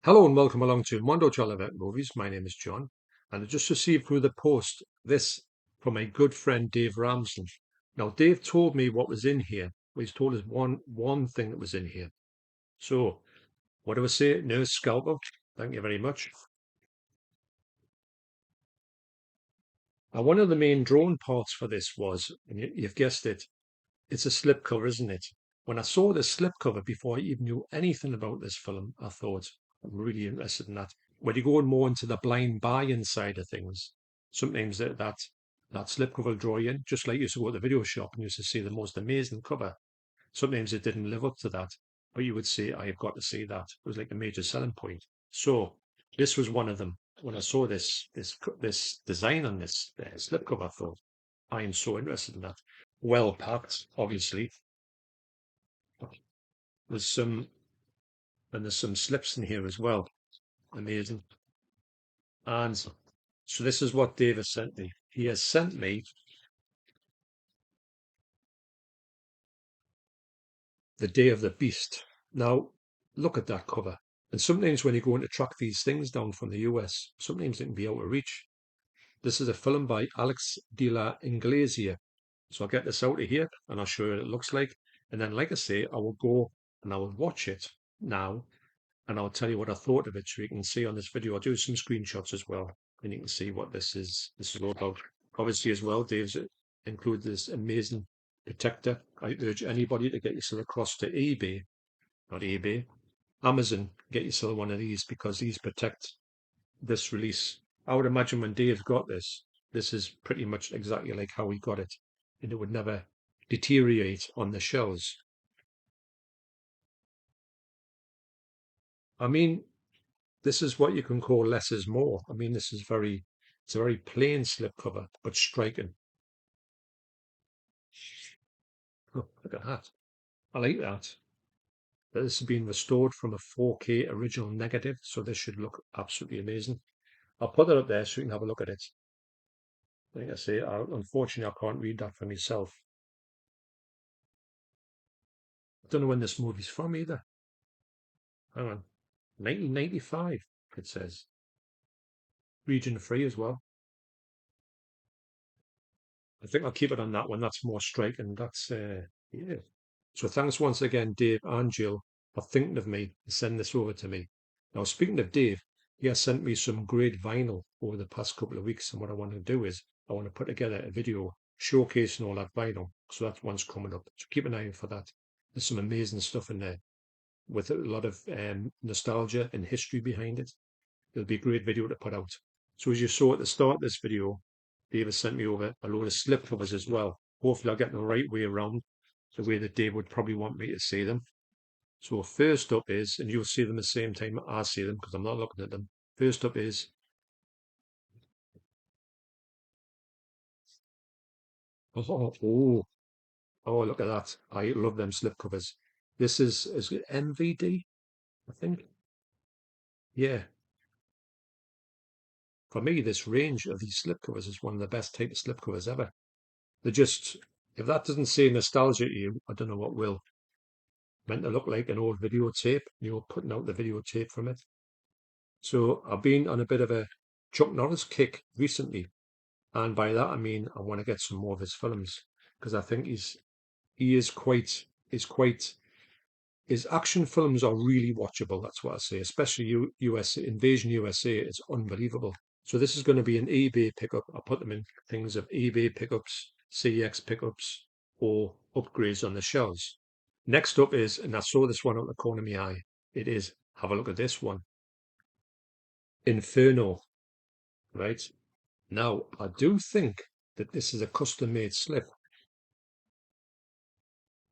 Hello and welcome along to Mondo Chelloveck Movies. My name is John, and I just received through the post this from my good friend Dave Ramsden. Now, Dave told me what was in here. Well, he's told us one thing that was in here. So, what do I say? Nurse scalpel. Thank you very much. Now, one of the main drawing parts for this was, and you've guessed it, it's a slipcover, isn't it? When I saw this slipcover before I even knew anything about this film, I thought, I'm really interested in that. When you go more into the blind buy-in side of things, sometimes that slipcover will draw you in, just like you used to go to the video shop and you used to see the most amazing cover. Sometimes it didn't live up to that, but you would say, I've got to see that. It was like a major selling point. So this was one of them. When I saw this design on this slipcover, I thought, I am so interested in that. Well packed, obviously. There's some and there's some slips in here as well. Amazing. And so this is what Dave has sent me. He has sent me The Day of the Beast. Now, look at that cover. And sometimes when you go in to track these things down from the US, sometimes they can be out of reach. This is a film by Alex de la Iglesia. So I'll get this out of here and I'll show you what it looks like. And then, like I say, I will go and I will watch it now and I'll tell you what I thought of it so you can see on this video. I'll do some screenshots as well and you can see what this is all about. Obviously as well, Dave's included this amazing protector. I urge anybody to get yourself across to eBay, not eBay, Amazon, get yourself one of these because these protect this release. I would imagine when Dave got this is pretty much exactly like how he got it, and it would never deteriorate on the shelves. I mean, this is what you can call less is more. I mean, it's a very plain slipcover, but striking. Oh, look at that. I like that. This has been restored from a 4K original negative, so this should look absolutely amazing. I'll put that up there so you can have a look at it. Like I say, unfortunately, I can't read that for myself. I don't know when this movie's from either. Hang on. 1995, it says. Region free as well. I think I'll keep it on that one. That's more striking. Yeah. So thanks once again, Dave and Jill, for thinking of me and sending this over to me. Now, speaking of Dave, he has sent me some great vinyl over the past couple of weeks. And what I want to do is I want to put together a video showcasing all that vinyl. So that one's coming up. So keep an eye out for that. There's some amazing stuff in there with a lot of nostalgia and history behind it. It'll be a great video to put out. So as you saw at the start of this video, Dave has sent me over a load of slip covers as well. Hopefully I'll get them the right way around, the way that Dave would probably want me to see them. So first up is, and you'll see them the same time I see them because I'm not looking at them. First up is, oh, look at that. I love them slip covers. This is it MVD, I think. Yeah. For me, this range of these slip covers is one of the best type of slip covers ever. They're just, if that doesn't say nostalgia to you, I don't know what will. Meant to look like an old videotape. You're putting out the videotape from it. So I've been on a bit of a Chuck Norris kick recently. And by that, I mean, I want to get some more of his films because I think he is quite, his action films are really watchable. That's what I say, especially USA, Invasion USA. It's unbelievable. So this is going to be an eBay pickup. I'll put them in things of eBay pickups, CX pickups, or upgrades on the shelves. Next up is, and I saw this one out the corner of my eye, it is, have a look at this one, Inferno, right? Now, I do think that this is a custom-made slip,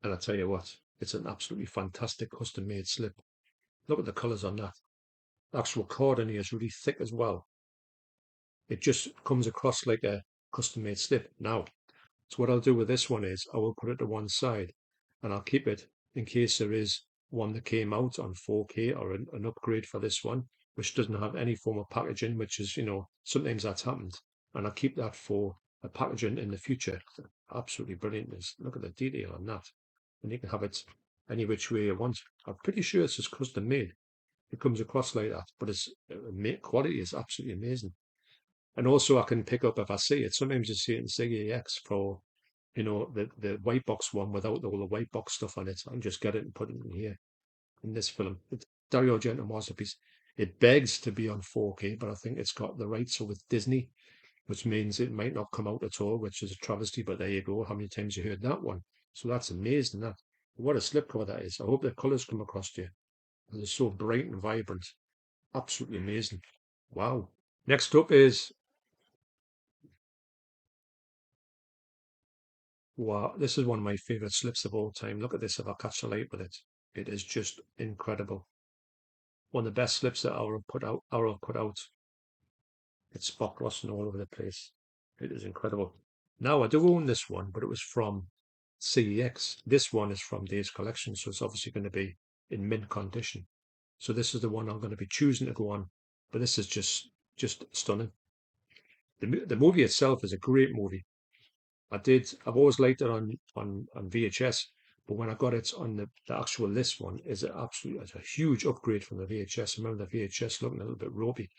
and I tell you what, it's an absolutely fantastic custom-made slip. Look at the colours on that. The actual cord in here is really thick as well. It just comes across like a custom-made slip. Now, so what I'll do with this one is I will put it to one side and I'll keep it in case there is one that came out on 4K or an upgrade for this one, which doesn't have any form of packaging, which is, sometimes that's happened. And I'll keep that for a packaging in the future. Absolutely brilliant. Look at the detail on that. And you can have it any which way you want. I'm pretty sure this is custom made. it comes across like that. But its quality is absolutely amazing. And also I can pick up if I see it. Sometimes you see it in CEX for, the white box one without all the white box stuff on it. I can just get it and put it in here in this film. It's Dario Argento masterpiece. It begs to be on 4K, but I think it's got the rights with Disney, which means it might not come out at all, which is a travesty. But there you go. How many times you heard that one? So that's amazing. That what a slipcover that is. I hope the colours come across to you. They're so bright and vibrant. Absolutely amazing. Wow. Next up is wow. This is one of my favorite slips of all time. Look at this. If I catch a light with it, it is just incredible. One of the best slips that Aura put out. Aura put out. It's spot glossing all over the place. It is incredible. Now I do own this one, but it was from CEX. This one is from Dave's collection, so it's obviously going to be in mint condition. So this is the one I'm going to be choosing to go on. But this is just stunning. The movie itself is a great movie. I've always liked it on VHS, but when I got it on the actual this one is it's a huge upgrade from the VHS. I remember the VHS looking a little bit ropey.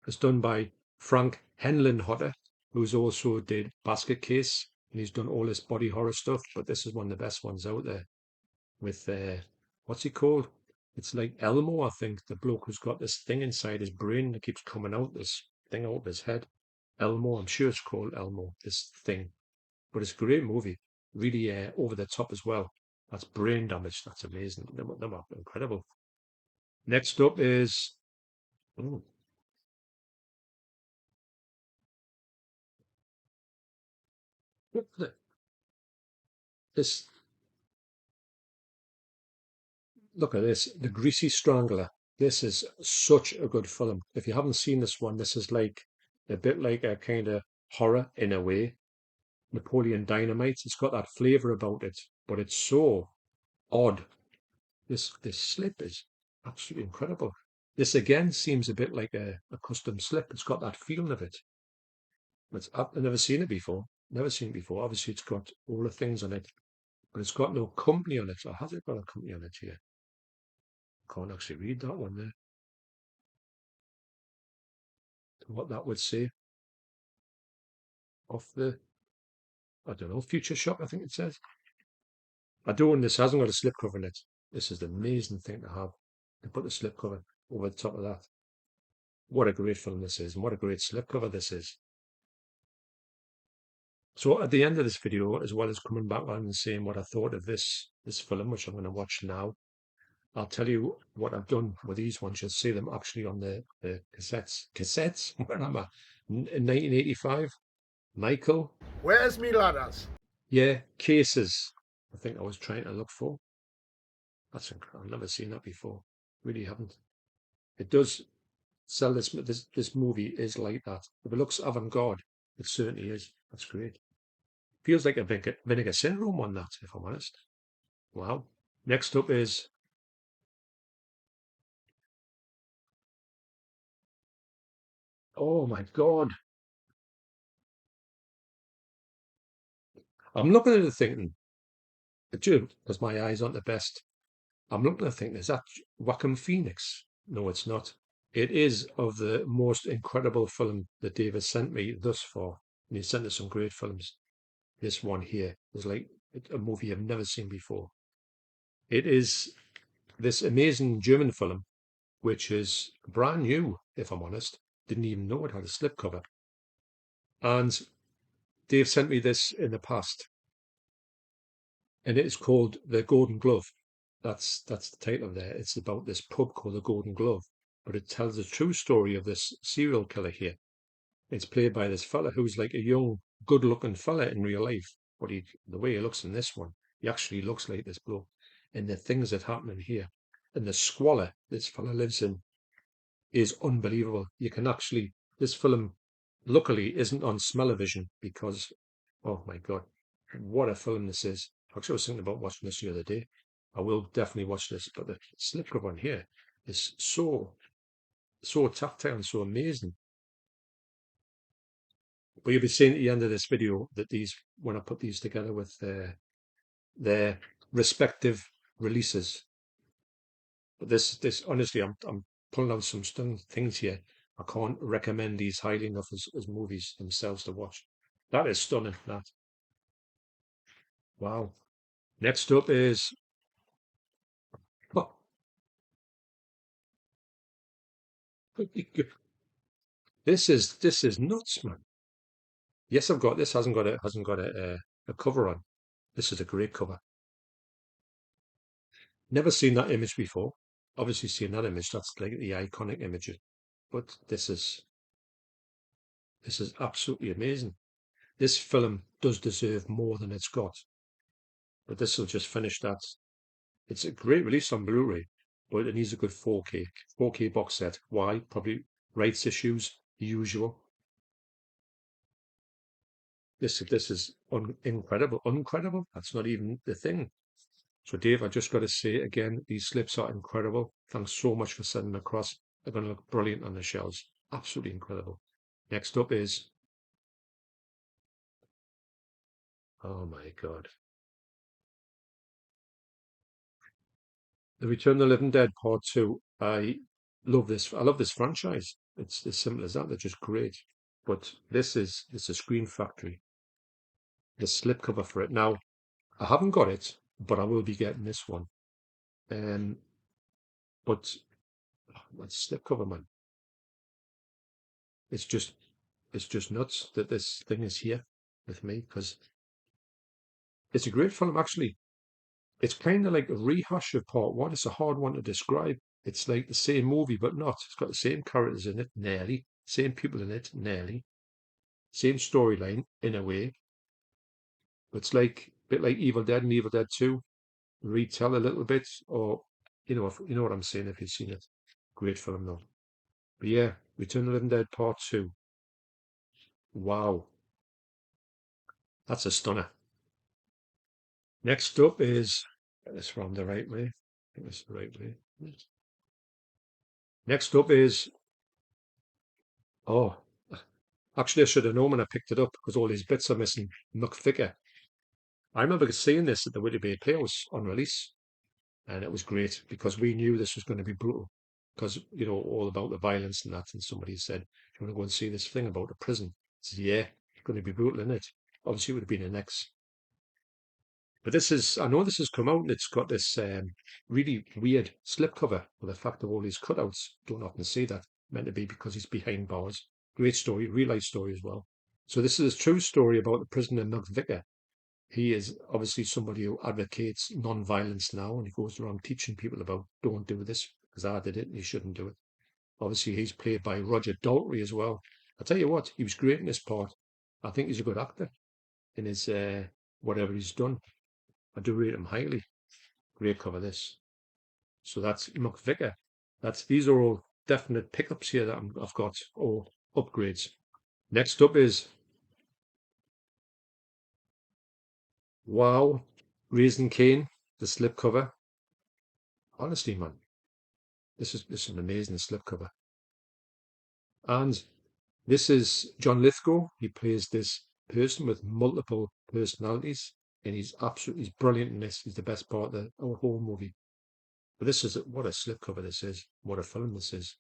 It's done by Frank Henlenhotter, who's also did Basket Case, and he's done all this body horror stuff, but this is one of the best ones out there with what's he called? It's like Elmo, I think, the bloke who's got this thing inside his brain that keeps coming out, this thing out of his head. Elmo, I'm sure it's called Elmo, this thing. But it's a great movie, really over the top as well. That's brain damage. That's amazing. Them are incredible. Next up is oh, this. Look at this, The Greasy Strangler. This is such a good film. If you haven't seen this one, this is like a bit like a kind of horror in a way. Napoleon Dynamite. It's got that flavor about it, but it's so odd. This slip is absolutely incredible. This again seems a bit like a custom slip. It's got that feeling of it. I've never seen it before. Never seen it before. Obviously, it's got all the things on it, but it's got no company on it. Or has it got a company on it here? Can't actually read that one there. What that would say off the, I don't know, Future Shock, I think it says. I do, and this hasn't got a slipcover in it. This is an amazing thing to have. To put the slipcover over the top of that. What a great film this is, and what a great slipcover this is. So at the end of this video, as well as coming back on and saying what I thought of this film, which I'm going to watch now, I'll tell you what I've done with these ones. You'll see them actually on the cassettes. Cassettes? Where am I? In 1985. Michael? Where's me ladders? Yeah, cases. I think I was trying to look for. That's incredible. I've never seen that before. Really haven't. It does sell this movie is like that. If it looks avant-garde, it certainly is. That's great. Feels like a Vinegar Syndrome one, that, if I'm honest. Wow. Next up is, oh my God. I'm looking at it thinking, because my eyes aren't the best. I'm looking at it thinking, is that Wacom Phoenix? No, it's not. It is of the most incredible film that Dave has sent me thus far. And he sent us some great films. This one here is like a movie I've never seen before. It is this amazing German film, which is brand new, if I'm honest. Didn't even know it had a slipcover. And Dave sent me this in the past, and it is called The Golden Glove. That's the title of there. It's about this pub called The Golden Glove, but it tells the true story of this serial killer here. It's played by this fella who's like a young, good-looking fella in real life, but the way he looks in this one, he actually looks like this bloke. And the things that happen in here, and the squalor this fella lives in, is unbelievable. You can actually, this film, luckily, isn't on smell-o-vision because, oh my God, what a film this is. Actually, I was thinking about watching this the other day. I will definitely watch this, but the slipcover on here is so tactile and so amazing. But you'll be seeing at the end of this video that these, when I put these together with their respective releases. But this honestly, I'm pulling out some things here. I can't recommend these highly enough as movies themselves to watch. That is stunning. That. Wow. Next up is oh, this is nuts, man. Yes, I've got this. Hasn't got a cover on. This is a great cover. Never seen that image before. Obviously seen that image. That's like the iconic image. But this is absolutely amazing. This film does deserve more than it's got. But this will just finish that. It's a great release on Blu-ray, but it needs a good 4K box set. Why? Probably rights issues, the usual. This is incredible. Incredible. That's not even the thing. So, Dave, I just got to say again, these slips are incredible. Thanks so much for sending them across. They're going to look brilliant on the shelves. Absolutely incredible. Next up is, oh my God, The Return of the Living Dead Part 2. I love this. I love this franchise. It's as simple as that. They're just great. But it's a Screen Factory. The slipcover for it. Now, I haven't got it, but I will be getting this one. Um, but that slipcover, man. It's just it's just nuts that this thing is here with me because it's a great film actually. It's kind of like a rehash of part one. It's a hard one to describe. It's like the same movie, but not. It's got the same characters in it, nearly. Same people in it, nearly. Same storyline in a way. It's like a bit like Evil Dead and Evil Dead 2. Retell a little bit, or if you know what I'm saying if you've seen it. Great film though. But yeah, Return of the Living Dead Part 2. Wow. That's a stunner. Next up is, get this from the right way. Get this the right way. Next up is, oh, actually I should have known when I picked it up because all these bits are missing. McVicker. I remember seeing this at the Whitty Bay Playhouse on release, and it was great because we knew this was going to be brutal because, all about the violence and that. And somebody said, "Do you want to go and see this thing about the prison?" I said, "Yeah, it's going to be brutal, isn't it?" Obviously, it would have been an X. But I know this has come out and it's got this really weird slipcover with the fact of all these cutouts. Don't often see that. Meant to be because he's behind bars. Great story, real life story as well. So this is a true story about the prisoner McVicker. He is obviously somebody who advocates non-violence now, and he goes around teaching people about don't do this because I did it and you shouldn't do it. Obviously, he's played by Roger Daltrey as well. I tell you what, he was great in this part. I think he's a good actor in his whatever he's done. I do rate him highly. Great cover this. So that's McVicker. These are all definite pickups here that I've got, or upgrades. Next up is wow, Raising Cane, the slipcover. Honestly, man, this is an amazing slipcover. And this is John Lithgow. He plays this person with multiple personalities, and he's brilliant in this. He's the best part of the whole movie. But what a slipcover this is. What a film this is.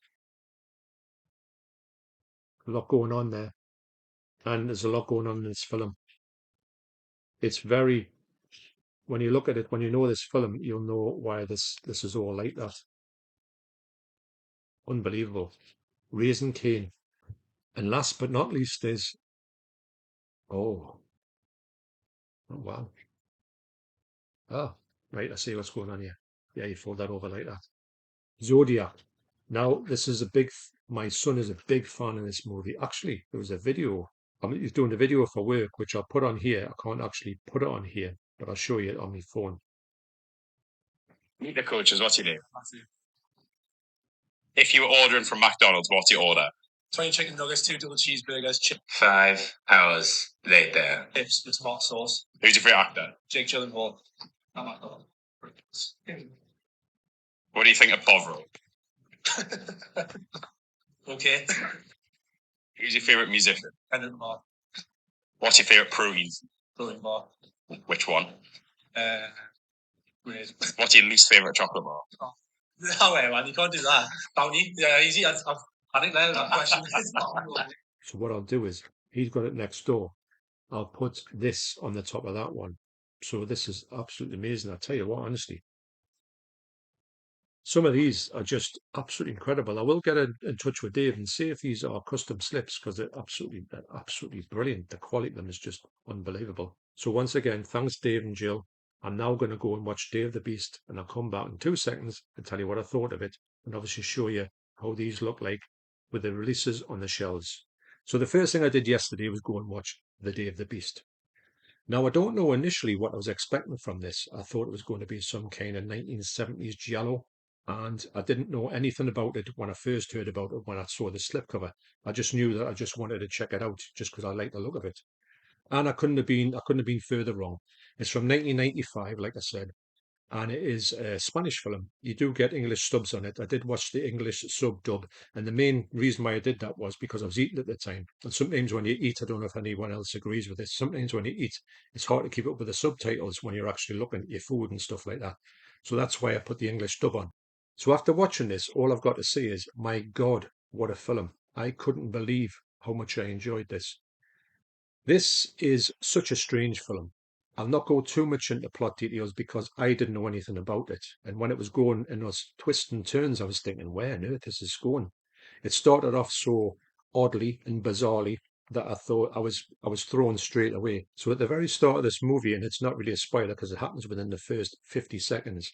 A lot going on there. And there's a lot going on in this film. It's very, when you look at it, when you know this film, you'll know why this is all like that. Unbelievable. Raising Cane. And last but not least is, oh, oh wow. Oh, right, I see what's going on here. Yeah, you fold that over like that. Zodiac. Now, my son is a big fan of this movie. Actually, there was a video. He's doing a video for work, which I'll put on here. I can't actually put it on here, but I'll show you it on my phone. Meet the coaches, what do you do? If you were ordering from McDonald's, what do you order? 20 chicken nuggets, 2 double cheeseburgers, 5 hours later. Chips with tomato sauce. Who's your favourite actor? Jake Gyllenhaal. What do you think of Bovril? Okay. Who's your favourite musician? Kendrick Lamar. What's your favourite protein? Protein bar. Which one? Great. What's your least favourite chocolate bar? Oh. No way, man, you can't do that. Bounty, yeah, easy. I've panicked there with that question. So what I'll do is, he's got it next door. I'll put this on the top of that one. So this is absolutely amazing. I tell you what, honestly, some of these are just absolutely incredible. I will get in touch with Dave and see if these are custom slips because they're absolutely brilliant. The quality of them is just unbelievable. So once again, thanks Dave and Jill. I'm now going to go and watch Dave the Beast, and I'll come back in 2 seconds and tell you what I thought of it, and obviously show you how these look like with the releases on the shelves. So the first thing I did yesterday was go and watch the Dave the Beast. Now, I don't know initially what I was expecting from this. I thought it was going to be some kind of 1970s giallo, and I didn't know anything about it when I first heard about it when I saw the slipcover. I just knew that I just wanted to check it out just because I like the look of it. And I couldn't have been further wrong. It's from 1995, like I said, and it is a Spanish film. You do get English subs on it. I did watch the English sub dub, and the main reason why I did that was because I was eating at the time. And sometimes when you eat, I don't know if anyone else agrees with this, sometimes when you eat, it's hard to keep up with the subtitles when you're actually looking at your food and stuff like that. So that's why I put the English dub on. So after watching this, all I've got to say is, my God, what a film. I couldn't believe how much I enjoyed this. This is such a strange film. I'll not go too much into plot details because I didn't know anything about it. And when it was going in those twists and turns, I was thinking, where on earth is this going? It started off so oddly and bizarrely that I thought I was thrown straight away. So at the very start of this movie, and it's not really a spoiler because it happens within the first 50 seconds,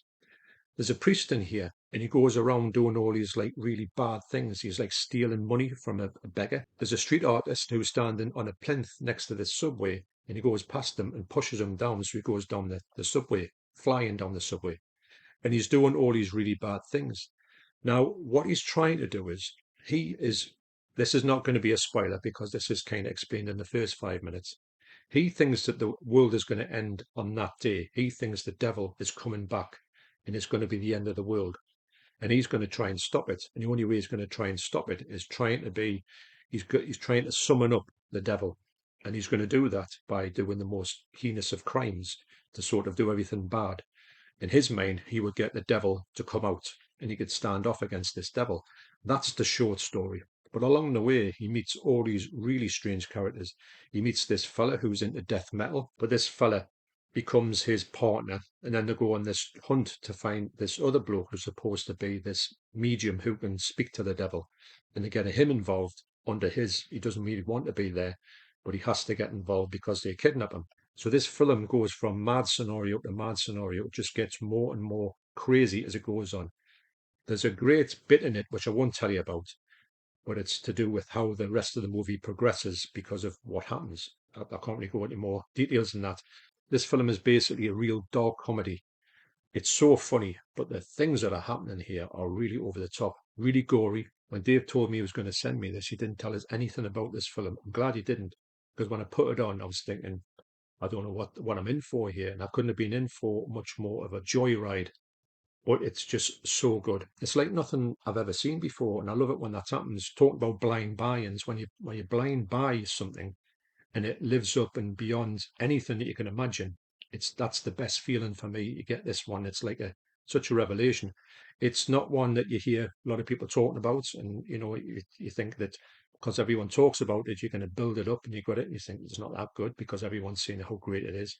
there's a priest in here, and he goes around doing all these like really bad things. He's like stealing money from a beggar. There's a street artist who's standing on a plinth next to this subway, and he goes past them and pushes him down. So he goes down the subway, flying down the subway, and he's doing all these really bad things. Now, what he's trying to do is, he is, this is not going to be a spoiler because this is kind of explained in the first 5 minutes. He thinks that the world is going to end on that day. He thinks the devil is coming back and it's going to be the end of the world. And he's going to try and stop it. And the only way he's going to try and stop it is he's trying to summon up the devil. And he's going to do that by doing the most heinous of crimes to sort of do everything bad. In his mind, he would get the devil to come out and he could stand off against this devil. That's the short story. But along the way, he meets all these really strange characters. He meets this fella who's into death metal, but this fella becomes his partner. And then they go on this hunt to find this other bloke who's supposed to be this medium who can speak to the devil. And they get him involved under he doesn't really want to be there, but he has to get involved because they kidnap him. So this film goes from mad scenario to mad scenario. It just gets more and more crazy as it goes on. There's a great bit in it, which I won't tell you about, but it's to do with how the rest of the movie progresses because of what happens. I can't really go into more details than that. This film is basically a real dark comedy. It's so funny, but the things that are happening here are really over the top, really gory. When Dave told me he was going to send me this, he didn't tell us anything about this film. I'm glad he didn't, because when I put it on, I was thinking, I don't know what I'm in for here. And I couldn't have been in for much more of a joyride, but it's just so good. It's like nothing I've ever seen before. And I love it when that happens. Talk about blind buy-ins, when you blind buy something and it lives up and beyond anything that you can imagine. That's the best feeling for me. You get this one, it's like such a revelation. It's not one that you hear a lot of people talking about, and you think that because everyone talks about it, you're going to build it up and you got it, and you think it's not that good because everyone's saying how great it is.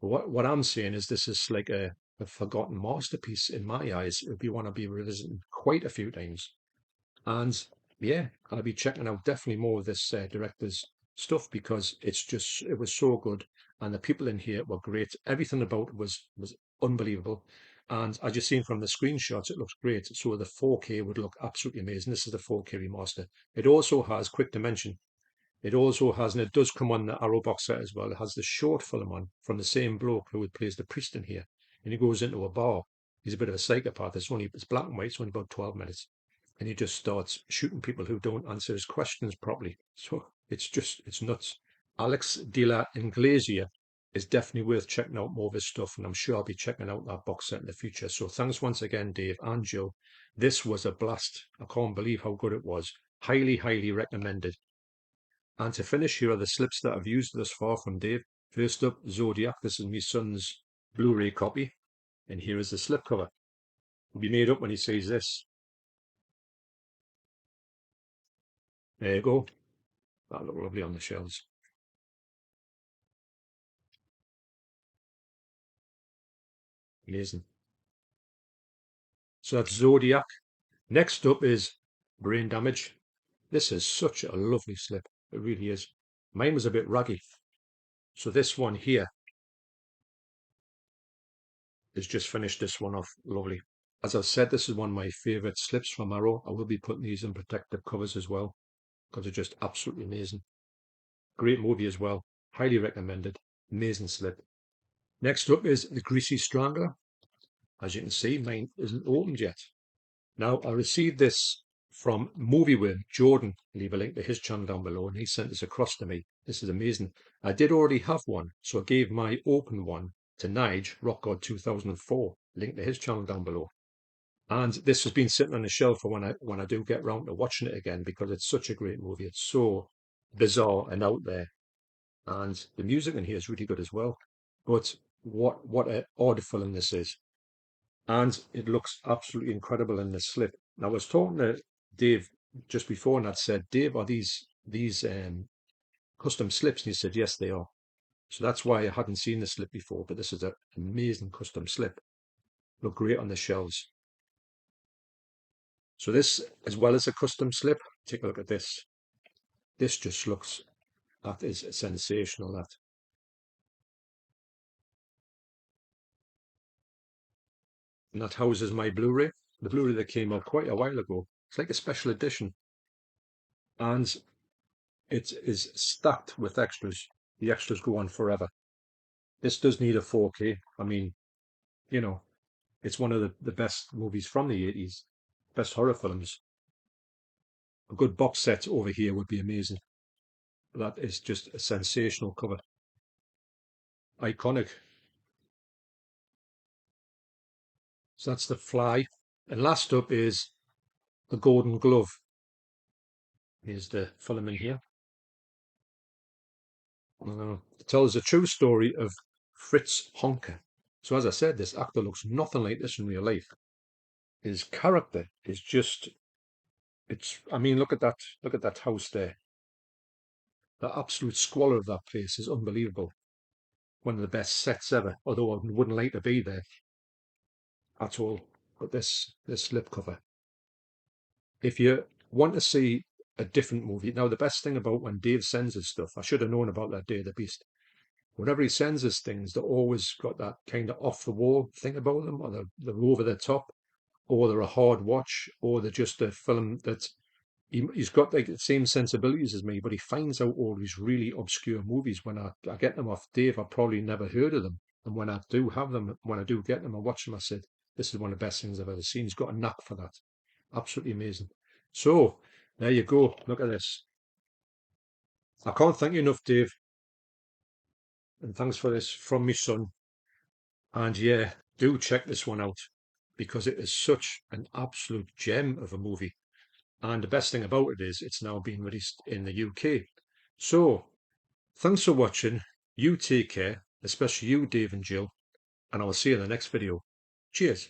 But what I'm saying is this is like a forgotten masterpiece in my eyes. It'd be one I'll be revisiting quite a few times. And yeah, I'll be checking out definitely more of this director's stuff because it was so good, and the people in here were great. Everything about it was unbelievable, and as you've seen from the screenshots, it looks great. So the 4K would look absolutely amazing. This is the 4K remaster. It also has, quick to mention, it also has, and it does come on the Arrow box set as well. It has the short film on from the same bloke who plays the priest in here, and he goes into a bar. He's a bit of a psychopath. It's black and white. It's only about 12 minutes, and he just starts shooting people who don't answer his questions properly. So it's nuts. Alex de la Inglesia is definitely worth checking out more of his stuff, and I'm sure I'll be checking out that box set in the future. So thanks once again, Dave and Joe. This was a blast. I can't believe how good it was. Highly, highly recommended. And to finish, here are the slips that I've used thus far from Dave. First up, Zodiac. This is my son's Blu-ray copy, and here is the slipcover. He'll be made up when he sees this. There you go. That'll look lovely on the shelves. Amazing. So that's Zodiac. Next up is Brain Damage. This is such a lovely slip. It really is. Mine was a bit raggy. So this one here has just finished this one off lovely. As I've said, this is one of my favourite slips from Arrow. I will be putting these in protective covers as well because they're just absolutely amazing. Great movie as well. Highly recommended. Amazing slip. Next up is the Greasy Strangler. As you can see, mine isn't opened yet. Now, I received this from Movie Worm. Jordan, leave a link to his channel down below, and he sent this across to me. This is amazing. I did already have one, so I gave my open one to Nige, Rock God 2004. Link to his channel down below. And this has been sitting on the shelf for when I do get round to watching it again, because it's such a great movie. It's so bizarre and out there. And the music in here is really good as well. But what an odd film this is. And it looks absolutely incredible in this slip. Now, I was talking to Dave just before, and I'd said, Dave, are these custom slips? And he said, yes, they are. So that's why I hadn't seen the slip before, but this is an amazing custom slip. Look great on the shelves. So this, as well as a custom slip, take a look at this. This just looks, that is sensational, that. And that houses my Blu-ray. The Blu-ray that came out quite a while ago. It's like a special edition. And it is stacked with extras. The extras go on forever. This does need a 4K. I mean, you know, it's one of the best movies from the 80s, best horror films. A good box set over here would be amazing. That is just a sensational cover. Iconic. So that's The Fly. And last up is The Golden Glove. Here's the film in here. It tells a true story of Fritz Honker. So as I said, this actor looks nothing like this in real life. His character is just, I mean, look at that house there. The absolute squalor of that place is unbelievable. One of the best sets ever, although I wouldn't like to be there at all. But this slipcover. If you want to see a different movie, now the best thing about when Dave sends us stuff, I should have known about that Day of the Beast. Whenever he sends us things, they're always got that kind of off the wall thing about them, or they're over the top, or they're a hard watch, or they're just a film that he's got like the same sensibilities as me, but he finds out all these really obscure movies. When I get them off Dave, I've probably never heard of them. And when I do have them, when I do get them, I watch them, I said, this is one of the best things I've ever seen. He's got a knack for that. Absolutely amazing. So, there you go. Look at this. I can't thank you enough, Dave. And thanks for this from my son. And yeah, do check this one out because it is such an absolute gem of a movie. And the best thing about it is it's now being released in the UK. So, thanks for watching. You take care, especially you, Dave and Jill, and I will see you in the next video. Cheers.